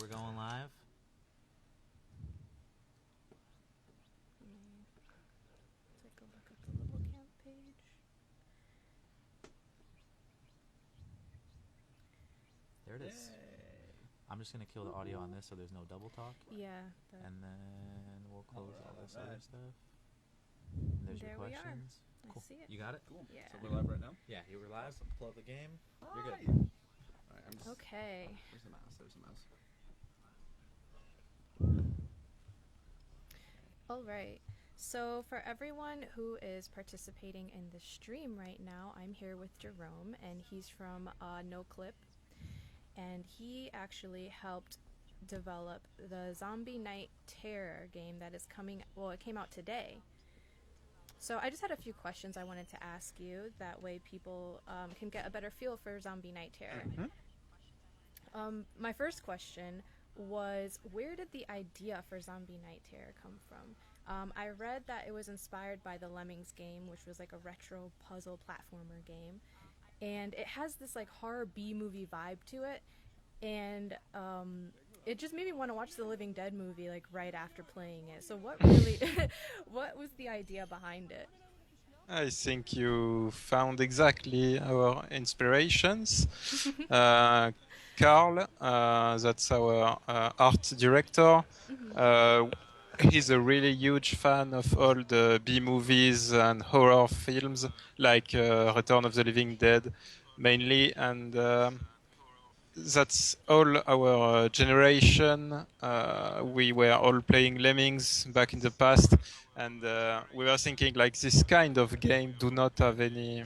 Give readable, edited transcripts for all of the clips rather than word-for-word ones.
we're going live. Take a look at the little camp page. There it is. I'm just going to kill the audio on this so there's no double talk. Yeah. And then we'll close all this other stuff. And there's your There we are. questions. I Cool. see it. You got it? Cool. Yeah. So we're live right now? Yeah, you were live. Pull up the game. You're good. All right, I'm just... Okay. Where's the mouse? There's the mouse. All right. So for everyone who is participating in the stream right now, I'm here with Jerome, and he's from NoClip, and he actually helped develop the Zombie Night Terror game that is coming. Well, it came out today. So I just had a few questions I wanted to ask you. That way people can get a better feel for Zombie Night Terror. Mm-hmm. My first question was, where did the idea for Zombie Night Terror come from? I read that it was inspired by the Lemmings game, which was like a retro puzzle platformer game. And it has this like horror B-movie vibe to it. And it just made me want to watch the Living Dead movie like right after playing it. So what really, what was the idea behind it? I think you found exactly our inspirations. Carl, that's our art director. He's a really huge fan of all the B-movies and horror films, like Return of the Living Dead, mainly, and that's all our generation. We were all playing Lemmings back in the past, and we were thinking like this kind of game do not have any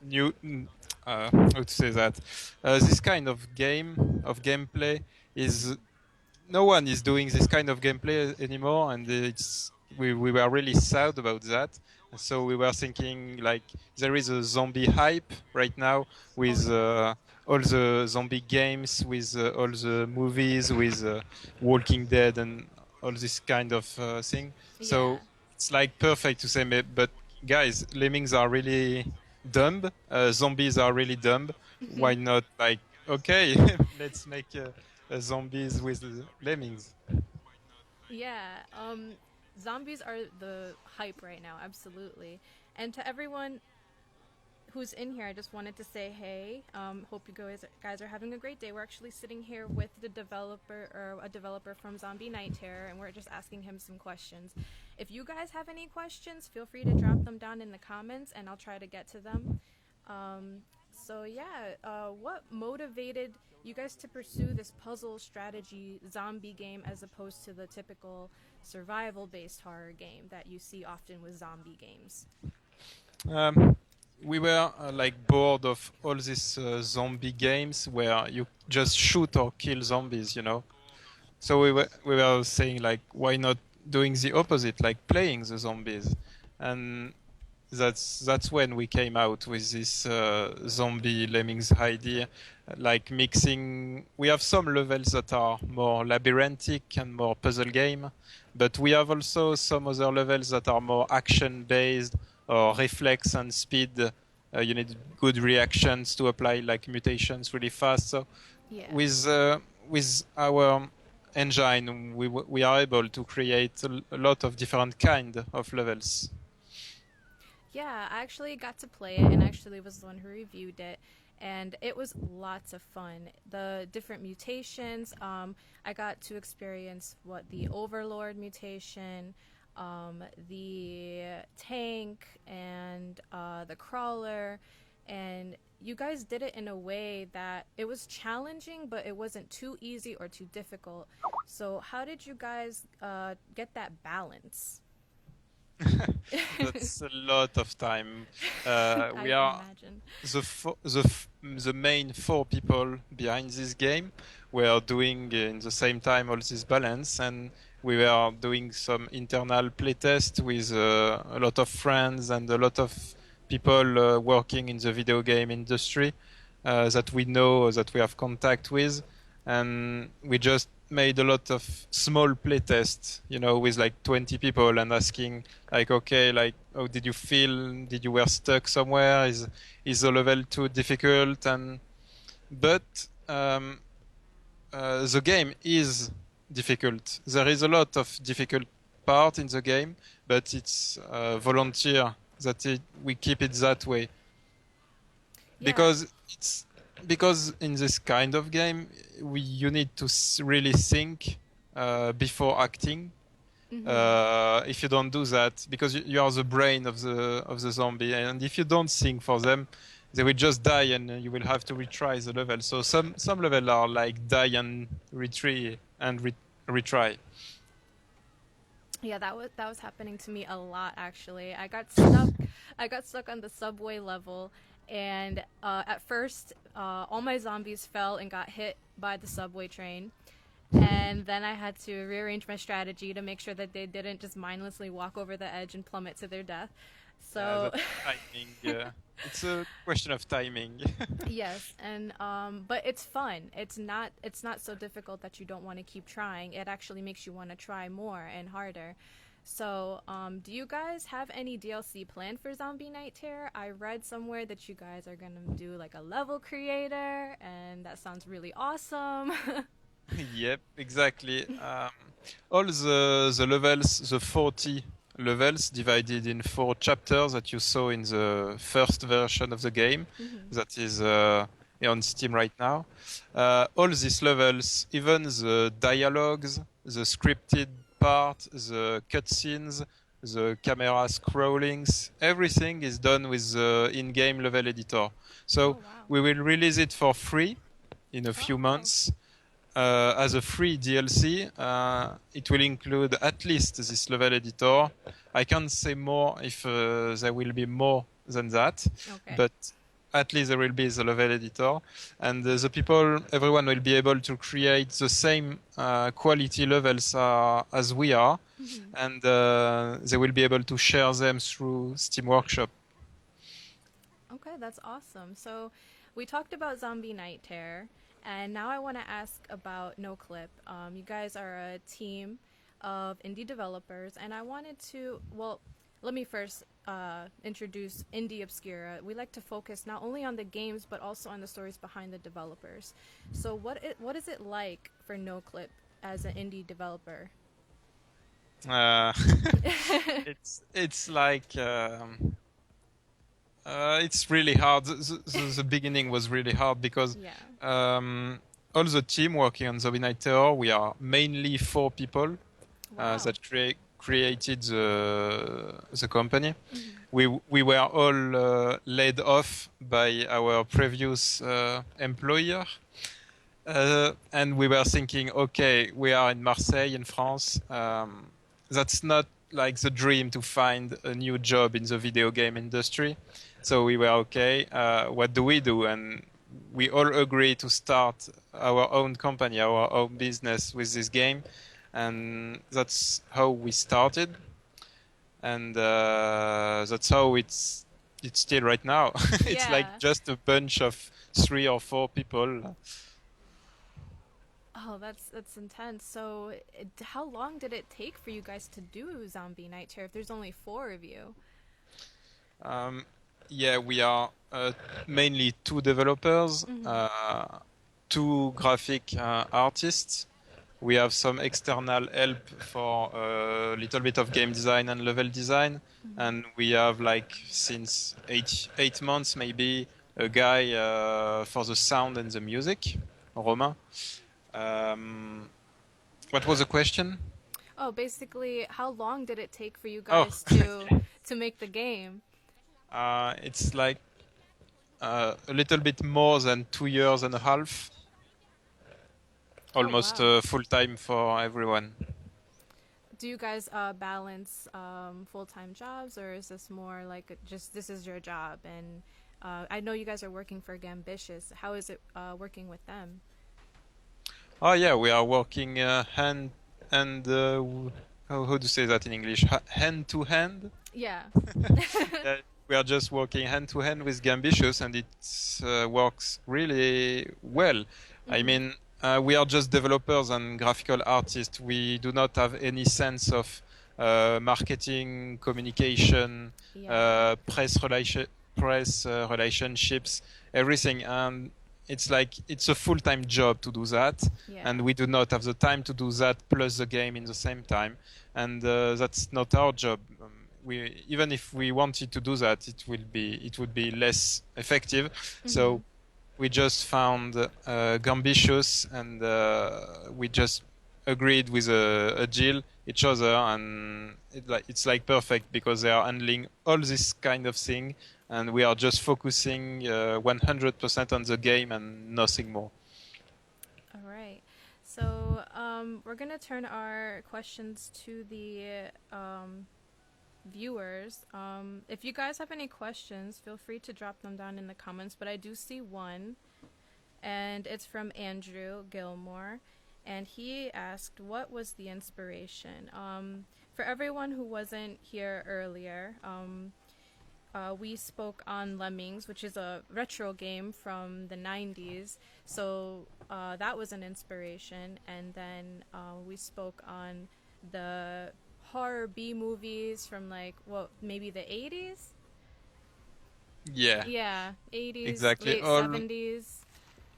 new how to say that this kind of gameplay is no one is doing this kind of gameplay anymore, and we were really sad about that. So we were thinking like there is a zombie hype right now with all the zombie games, with all the movies, with Walking Dead and all this kind of thing. Yeah. So it's like perfect to say, but guys, lemmings are really dumb. Zombies are really dumb. Why not like, okay, let's make zombies with lemmings. Yeah, zombies are the hype right now, absolutely. And to everyone who's in here, I just wanted to say, hey, hope you guys are having a great day. We're actually sitting here with the developer, or a developer from Zombie Night Terror, and we're just asking him some questions. If you guys have any questions, feel free to drop them down in the comments, and I'll try to get to them. So yeah, what motivated you guys to pursue this puzzle strategy zombie game as opposed to the typical survival-based horror game that you see often with zombie games? We were like bored of all these zombie games where you just shoot or kill zombies, you know. So we were saying like, why not doing the opposite, like playing the zombies? And that's when we came out with this zombie lemmings idea, like mixing. We have some levels that are more labyrinthic and more puzzle game, but we have also some other levels that are more action based or reflex and speed. You need good reactions to apply like mutations really fast. So Yeah. with our engine, we are able to create a lot of different kind of levels. Yeah, I actually got to play it and actually was the one who reviewed it, and it was lots of fun. The different mutations, I got to experience the Overlord mutation, the tank, and the crawler, and you guys did it in a way that it was challenging, but it wasn't too easy or too difficult. So how did you guys get that balance? That's a lot of time. We I are imagine. the main 4 people behind this game. We are doing in the same time all this balance, and we were doing some internal playtest with a lot of friends and a lot of people working in the video game industry that we know, that we have contact with, and we just made a lot of small playtests, you know, with like 20 people and asking like, okay, like, how did you feel? Did you were stuck somewhere? Is the level too difficult? And but the game is difficult. There is a lot of difficult part in the game, but it's volunteer that we keep it that way. Yeah. Because in this kind of game you need to really think before acting. If you don't do that, because you are the brain of the zombie, and if you don't think for them, they will just die, and you will have to retry the level. So some level are like die and retry and retry. Yeah, that was happening to me a lot actually. I got stuck on the subway level, and at first all my zombies fell and got hit by the subway train. And then I had to rearrange my strategy to make sure that they didn't just mindlessly walk over the edge and plummet to their death. So That's timing. Yeah, it's a question of timing. yes, and but it's fun. It's not so difficult that you don't want to keep trying. It actually makes you want to try more and harder. So, do you guys have any DLC planned for Zombie Night Terror? I read somewhere that you guys are gonna do like a level creator, and that sounds really awesome. Yep, exactly. All the levels, the 40 levels divided in 4 chapters that you saw in the first version of the game, that is on Steam right now. All these levels, even the dialogues, the scripted part, the cutscenes, the camera scrollings, everything is done with the in-game level editor. So we will release it for free in a few months. As a free DLC, it will include at least this level editor. I can't say more if there will be more than that, but at least there will be the level editor, and the people, everyone will be able to create the same quality levels as we are, and they will be able to share them through Steam Workshop. Okay, that's awesome. So we talked about Zombie Night Terror. And now I want to ask about NoClip. You guys are a team of indie developers, and I wanted to, well, let me first introduce Indie Obscura. We like to focus not only on the games, but also on the stories behind the developers. So what is it like for NoClip as an indie developer? It's like... it's really hard. The beginning was really hard because all the team working on Zombie Night Terror, we are mainly 4 people that created the company. We were all laid off by our previous employer. And we were thinking, okay, we are in Marseille, in France. That's not like the dream to find a new job in the video game industry. So we were okay, what do we do? And we all agreed to start our own company, our own business with this game. And that's how we started. And that's how it's still right now. It's like just a bunch of 3 or 4 people. Oh, that's intense. So how long did it take for you guys to do Zombie Night Terror if there's only 4 of you? Yeah, we are mainly 2 developers, 2 graphic artists. We have some external help for a little bit of game design and level design. And we have, like, since 8 months maybe, a guy for the sound and the music, Romain. What was the question? Oh, basically, how long did it take for you guys to make the game? It's like a little bit more than 2 years and a half. Almost full time for everyone. Do you guys balance full-time jobs, or is this more like just this is your job? And I know you guys are working for Gambitious. How is it working with them? Oh yeah, we are working hand and how to say that in English? Hand to hand. Yeah. We are just working hand to hand with Gambitious, and it works really well. I mean, we are just developers and graphical artists. We do not have any sense of marketing, communication, press relationships, everything. And it's like it's a full-time job to do that, Yeah. and we do not have the time to do that plus the game in the same time, and that's not our job. We even if we wanted to do that, it would be less effective. So we just found Gambitious, and we just agreed with a deal each other, and it's like perfect because they are handling all this kind of thing, and we are just focusing 100% on the game and nothing more. All right. So we're gonna turn our questions to the viewers. If you guys have any questions, feel free to drop them down in the comments. But I do see one, and it's from Andrew Gilmore, and he asked, "What was the inspiration?" For everyone who wasn't here earlier, we spoke on Lemmings, which is a retro game from the 90s. So that was an inspiration. And then we spoke on the horror B movies from like, maybe the 80s? Yeah. Yeah, 80s, Exactly. late 70s.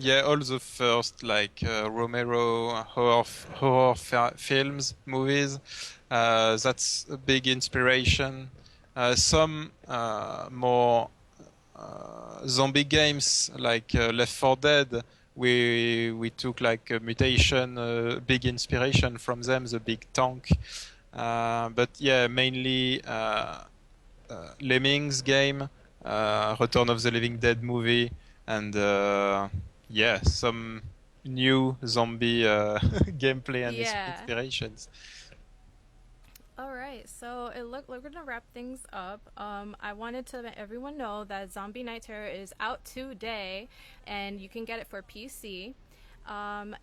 Yeah, all the first like Romero horror films, movies. That's a big inspiration. Some more zombie games like Left 4 Dead. We took like a mutation, big inspiration from them, the big tank. But yeah, mainly Lemmings game, Return of the Living Dead movie, and yeah, some new zombie gameplay and inspirations. All right, so we're gonna wrap things up. I wanted to let everyone know that Zombie Night Terror is out today, and you can get it for PC.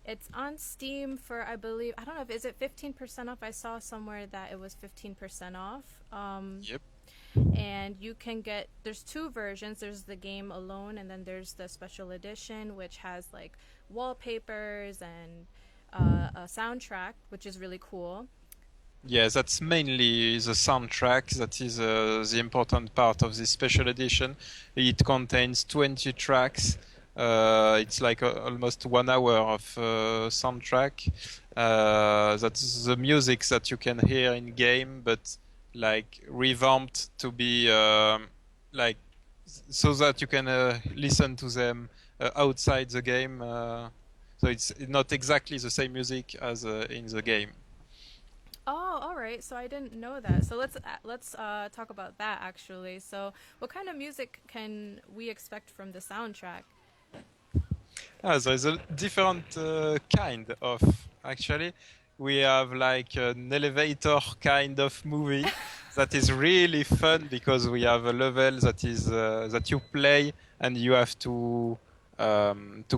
It's on Steam for, I believe, I don't know, is it 15% off? I saw somewhere that it was 15% off. Yep. And you can get, there's two versions. There's the game alone, and then there's the special edition, which has like wallpapers and a soundtrack, which is really cool. Yeah, that's mainly the soundtrack. That is the important part of this special edition. It contains 20 tracks. It's like almost 1 hour of soundtrack. That's the music that you can hear in game, but like revamped to be like so that you can listen to them outside the game. So it's not exactly the same music as in the game. Oh, all right. So I didn't know that. So let's talk about that actually. So what kind of music can we expect from the soundtrack? There's a different kind of, actually. We have like an elevator kind of movie that is really fun because we have a level that is that you play and you have to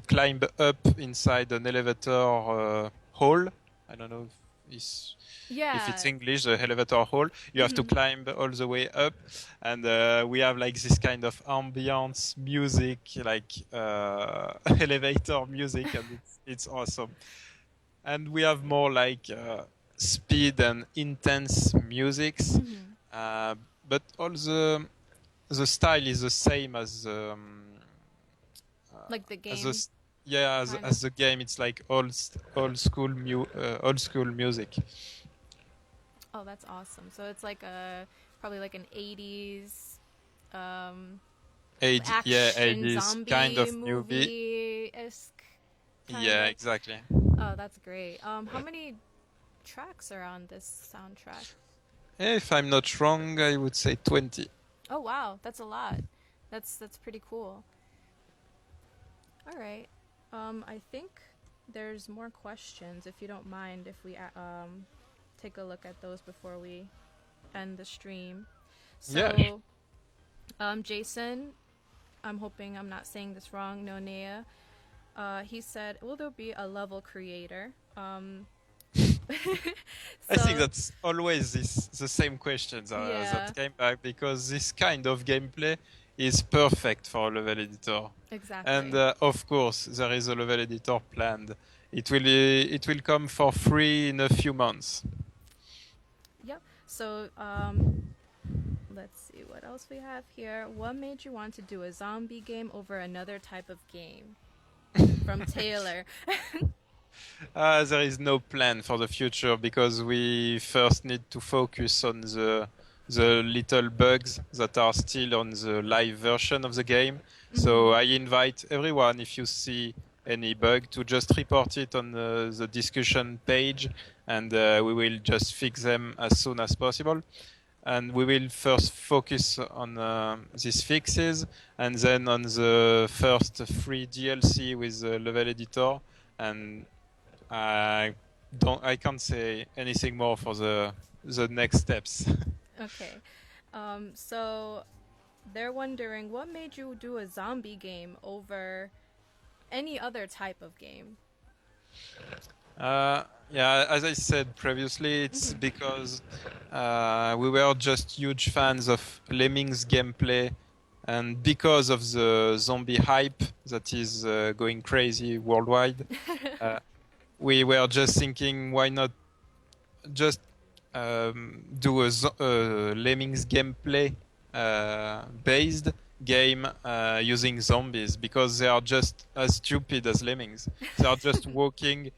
climb up inside an elevator hall. I don't know if it's English, the elevator hall. You have to climb all the way up, and we have like this kind of ambience music, like elevator music, and it's awesome. And we have more like speed and intense musics, but all the style is the same as like the game. As the game. It's like old school music. Oh, that's awesome. So it's like probably like an 80s action 80s zombie kind of movie-esque. Yeah, exactly. Oh, that's great. How many tracks are on this soundtrack? If I'm not wrong, I would say 20. Oh, wow. That's a lot. That's pretty cool. All right. I think there's more questions, if you don't mind, if we take a look at those before we end the stream. So, yeah. Jason, I'm hoping I'm not saying this wrong, Nonea, he said, will there be a level creator? I think that's always the same questions that came back, because this kind of gameplay is perfect for a level editor. Exactly. And of course, there is a level editor planned. It will come for free in a few months. Yep. So let's see what else we have here. What made you want to do a zombie game over another type of game? from Taylor. There is no plan for the future because we first need to focus on the little bugs that are still on the live version of the game. So I invite everyone, if you see any bug, to just report it on the discussion page, and we will just fix them as soon as possible. And we will first focus on these fixes, and then on the first free DLC with the level editor. And I can't say anything more for the next steps. Okay. So they're wondering what made you do a zombie game over any other type of game? Yeah, as I said previously, it's because we were just huge fans of Lemmings gameplay, and because of the zombie hype that is going crazy worldwide, we were just thinking, why not just do a Lemmings gameplay based game using zombies, because they are just as stupid as lemmings. They are just walking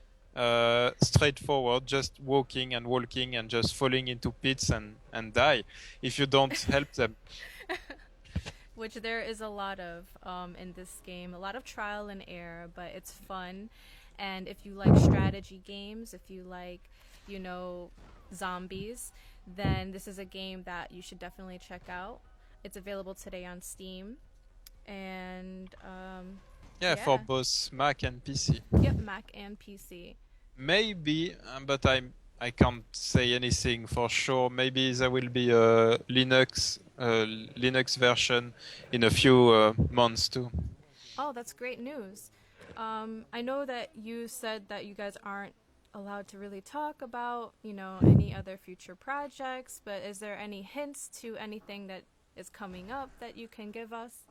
straightforward, just walking and just falling into pits and die if you don't help them. Which there is a lot of in this game, a lot of trial and error, but it's fun. And if you like strategy games, if you like, zombies, then this is a game that you should definitely check out. It's available today on Steam. And for both Mac and PC. Yep, Mac and PC. Maybe, but I can't say anything for sure. Maybe there will be a Linux version in a few months too. Oh, that's great news. I know that you said that you guys aren't allowed to really talk about, any other future projects, but is there any hints to anything that is coming up that you can give us?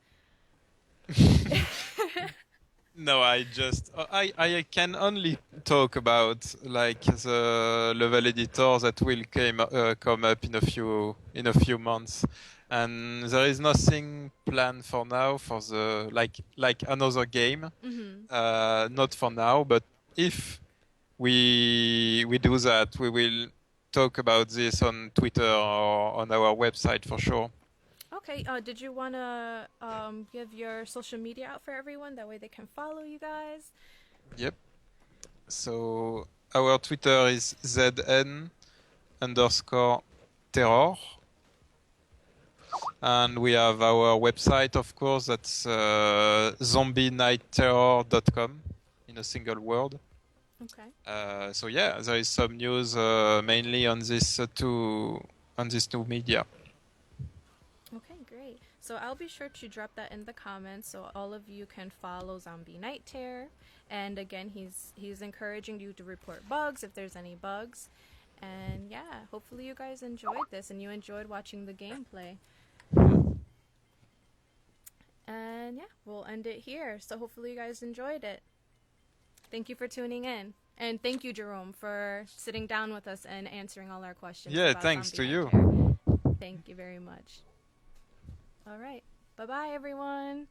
No, I can only talk about like the level editor that will come up in a few months, and there is nothing planned for now for the like another game. Not for now, but if we do that, we will talk about this on Twitter or on our website for sure. Okay, did you want to give your social media out for everyone? That way they can follow you guys. Yep. So our Twitter is ZN_terror. And we have our website, of course, that's zombienightterror.com in a single word. Okay. So yeah, there is some news mainly on this new media. Okay, great. So I'll be sure to drop that in the comments so all of you can follow Zombie Night Terror. And again, he's encouraging you to report bugs if there's any bugs. And yeah, hopefully you guys enjoyed this and you enjoyed watching the gameplay. And yeah, we'll end it here. So hopefully you guys enjoyed it. Thank you for tuning in. And thank you, Jerome, for sitting down with us and answering all our questions. Yeah, about thanks Zombie to you. Night Terror. Thank you very much. All right. Bye-bye, everyone.